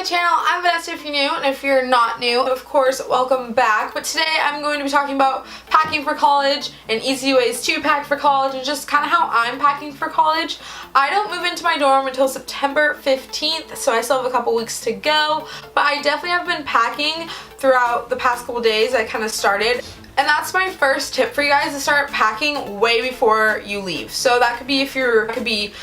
my channel. I'm Vanessa if you're new, and if you're not new, of course, welcome back. But today I'm going to be talking about packing for college and easy ways to pack for college and just kind of how I'm packing for college. I don't move into my dorm until September 15th, so I still have a couple weeks to go, but I definitely have been packing throughout the past couple days. I kind of started. And that's my first tip for you guys, to start packing way before you leave. So that could be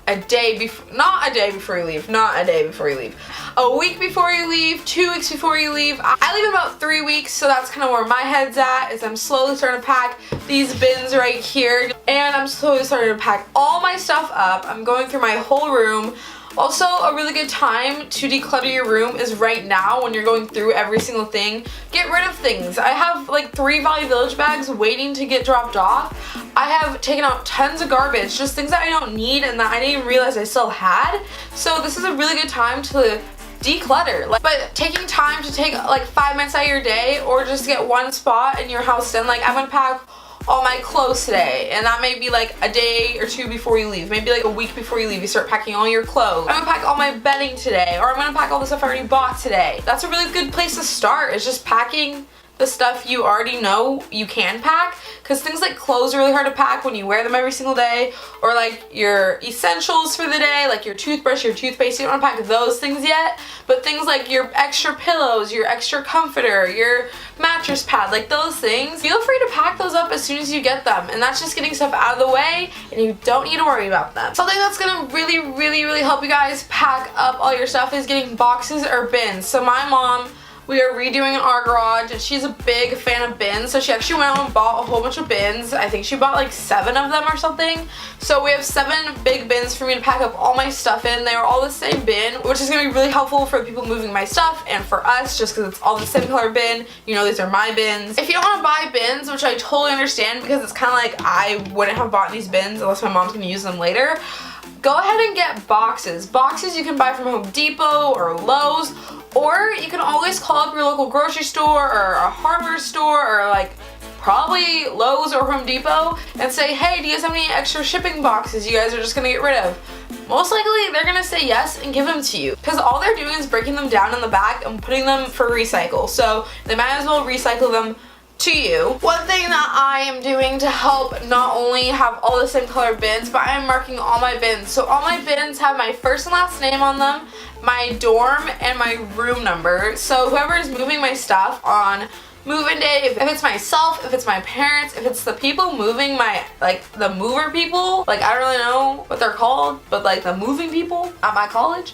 a day before, not a day before you leave, a week before you leave, 2 weeks before you leave. I leave in about 3 weeks, so that's kind of where my head's at, is I'm slowly starting to pack these bins right here, and I'm slowly starting to pack all my stuff up. I'm going through my whole room. Also, a really good time to declutter your room is right now when you're going through every single thing. Get rid of things. I have like 3 Value Village bags waiting to get dropped off. I have taken out tons of garbage, just things that I don't need and that I didn't even realize I still had. So this is a really good time to declutter. But taking time to take like 5 minutes out of your day, or just get one spot in your house done. Like, I'm gonna pack all my clothes today, and that may be like a day or 2 before you leave, maybe like a week before you leave. You start packing all your clothes. I'm gonna pack all my bedding today, or I'm gonna pack all the stuff I already bought today. That's a really good place to start, is just packing the stuff you already know you can pack, because things like clothes are really hard to pack when you wear them every single day, or like your essentials for the day, like your toothbrush, your toothpaste. You don't want to pack those things yet, but things like your extra pillows, your extra comforter, your mattress pad, like those things, feel free to pack those up as soon as you get them, and that's just getting stuff out of the way and you don't need to worry about them. Something that's gonna really help you guys pack up all your stuff is getting boxes or bins. So my mom, we are redoing our garage, and she's a big fan of bins, so she actually went out and bought a whole bunch of bins. I think she bought like 7 of them or something. So we have 7 big bins for me to pack up all my stuff in. They are all the same bin, which is going to be really helpful for the people moving my stuff and for us, just because it's all the same color bin. You know, these are my bins. If you don't want to buy bins, which I totally understand, because it's kind of like I wouldn't have bought these bins unless my mom's going to use them later, go ahead and get boxes. Boxes you can buy from Home Depot or Lowe's, or you can always call up your local grocery store or a hardware store, or like probably Lowe's or Home Depot, and say, hey, do you guys have any extra shipping boxes you guys are just gonna get rid of? Most likely they're gonna say yes and give them to you, because all they're doing is breaking them down in the back and putting them for recycle. So they might as well recycle them to you. One thing that I am doing to help not only have all the same color bins, but I am marking all my bins. So all my bins have my first and last name on them, my dorm, and my room number. So whoever is moving my stuff on move-in day, if it's myself, if it's my parents, if it's the people moving my, like the mover people, like I don't really know what they're called, but like the moving people at my college,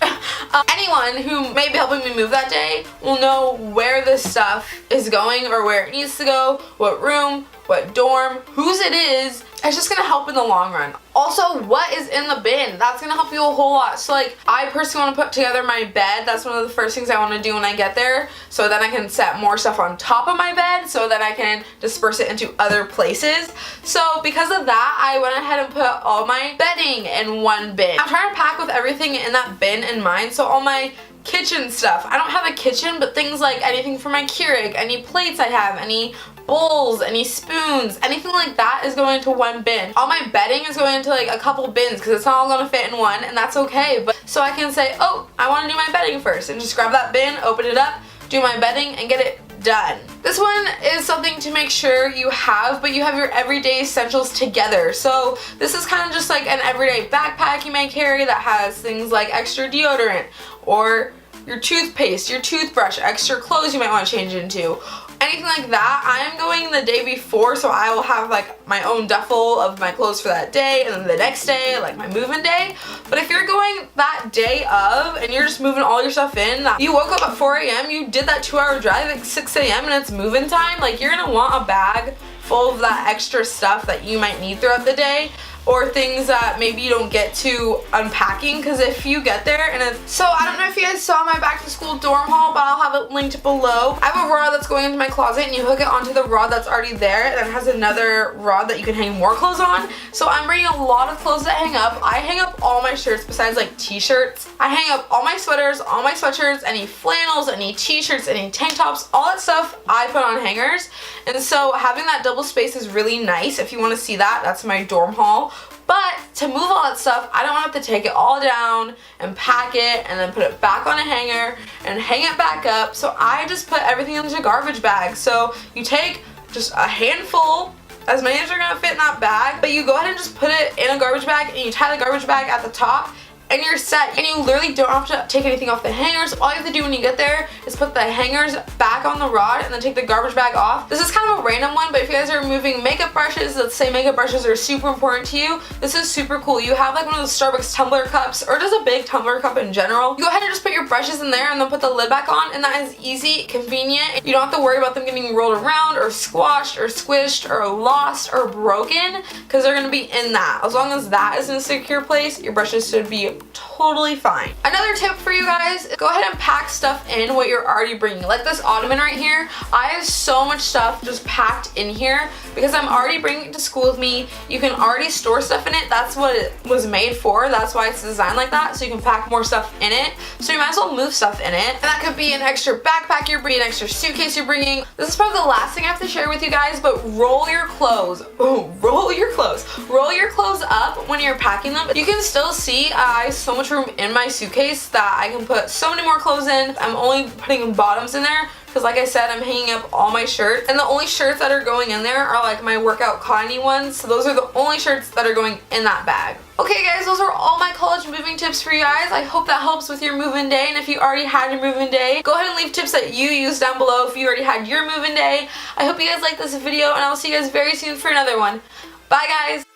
anyone who may be helping me move that day will know where this stuff is going, or where it needs to go, what room, what dorm, whose it is. It's just gonna help in the long run. Also, what is in the bin? That's gonna help you a whole lot. So like, I personally want to put together my bed. That's one of the first things I want to do when I get there, so then I can set more stuff on top of my bed, so that I can disperse it into other places. So because of that, I went ahead and put all my bedding in one bin. I'm trying to pack with everything in that bin in mind. So all my kitchen stuff, I don't have a kitchen, but things like anything for my Keurig, any plates I have, any bowls, any spoons, anything like that is going into one bin. All my bedding is going into like a couple bins, because it's not all going to fit in one, and that's okay. But so I can say, oh, I want to do my bedding first, and just grab that bin, open it up, do my bedding, and get it done. This one is something to make sure you have, but you have your everyday essentials together. So this is kind of just like an everyday backpack you may carry that has things like extra deodorant, or your toothpaste, your toothbrush, extra clothes you might want to change into, anything like that. I am going the day before, so I will have like my own duffel of my clothes for that day, and then the next day, like my move-in day. But if you're going that day of, and you're just moving all your stuff in, that you woke up at 4 a.m., you did that 2-hour drive at 6 a.m., and it's move-in time, like you're gonna want a bag full of that extra stuff that you might need throughout the day, or things that maybe you don't get to unpacking, because if you get there and it's, so I don't know if you guys saw my back to school dorm haul, but I'll have it linked below. I have a rod that's going into my closet, and you hook it onto the rod that's already there, and it has another rod that you can hang more clothes on. So I'm bringing a lot of clothes that hang up. I hang up all my shirts besides like t-shirts. I hang up all my sweaters, all my sweatshirts, any flannels, any t-shirts, any tank tops, all that stuff I put on hangers. And so having that double space is really nice. If you want to see that, that's my dorm haul. But to move all that stuff, I don't have to take it all down and pack it and then put it back on a hanger and hang it back up. So I just put everything into garbage bags. So you take just a handful, as many as you're gonna fit in that bag, but you go ahead and just put it in a garbage bag and you tie the garbage bag at the top and you're set, and you literally don't have to take anything off the hangers. All you have to do when you get there is put the hangers back on the rod and then take the garbage bag off. This is kind of a random one, but if you guys are removing makeup brushes, let's say makeup brushes are super important to you, this is super cool. You have like one of those Starbucks tumbler cups or just a big tumbler cup in general. You go ahead and just put your brushes in there and then put the lid back on, and that is easy, convenient. You don't have to worry about them getting rolled around or squashed or squished or lost or broken because they're gonna be in that. As long as that is in a secure place, your brushes should be totally fine. Another tip for you guys is go ahead and pack stuff in what you're already bringing. Like this ottoman right here, I have so much stuff just packed in here because I'm already bringing it to school with me. You can already store stuff in it. That's what it was made for. That's why it's designed like that, so you can pack more stuff in it. So you might as well move stuff in it. And that could be an extra backpack you're bringing, an extra suitcase you're bringing. This is probably the last thing I have to share with you guys, but roll your clothes. Ooh, roll your clothes. Roll your clothes up when you're packing them. You can still see I have so much room in my suitcase that I can put so many more clothes in. I'm only putting bottoms in there because, like I said, I'm hanging up all my shirts, and the only shirts that are going in there are like my workout cottony ones, so those are the only shirts that are going in that bag. Okay guys, those are all my college moving tips for you guys. I hope that helps with your move-in day, and if you already had your move-in day, go ahead and leave tips that you use down below if you already had your move-in day. I hope you guys liked this video, and I'll see you guys very soon for another one. Bye guys!